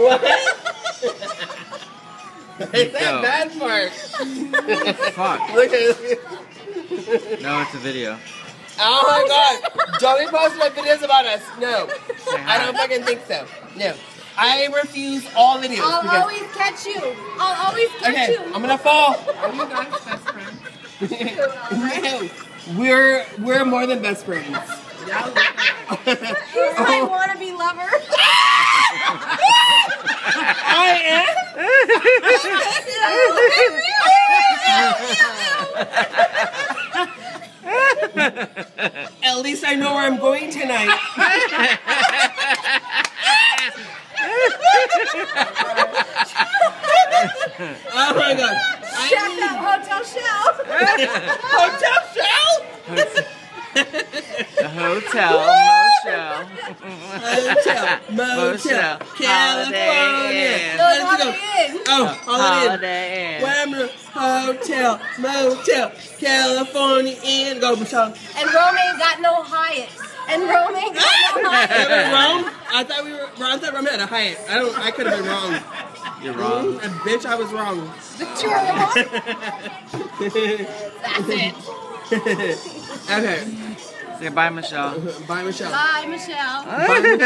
What? It's that bad part. Fuck. Look at it. No, it's a video. Oh my god. Don't be posting my videos about us. No. Say hi. I don't fucking think so. No. I refuse all videos. I'll because... always catch you. I'll always catch Okay, you. I'm gonna fall. Are you guys best friends? No. We're more than best friends. Y'all look like He's my wannabe lover. I am. At least I know where I'm going tonight. Oh my god. Check out Hotel Shell. Hotel Shell? The hotel, Hotel, motel, motel, California. No, Let's go. Holiday Inn. Oh, Holiday Holiday Inn. Inn. Hotel, motel, California Inn. Go, Michelle. And Rome ain't got no Hyatt. And Rome ain't got no Hyatt. Wrong? I thought I thought Rome had a Hyatt. I could have been wrong. You're wrong. Bitch, I was wrong. But you were wrong. That's it. Okay. Say bye, Michelle. Bye, Michelle. Bye, Michelle. Bye, Michelle.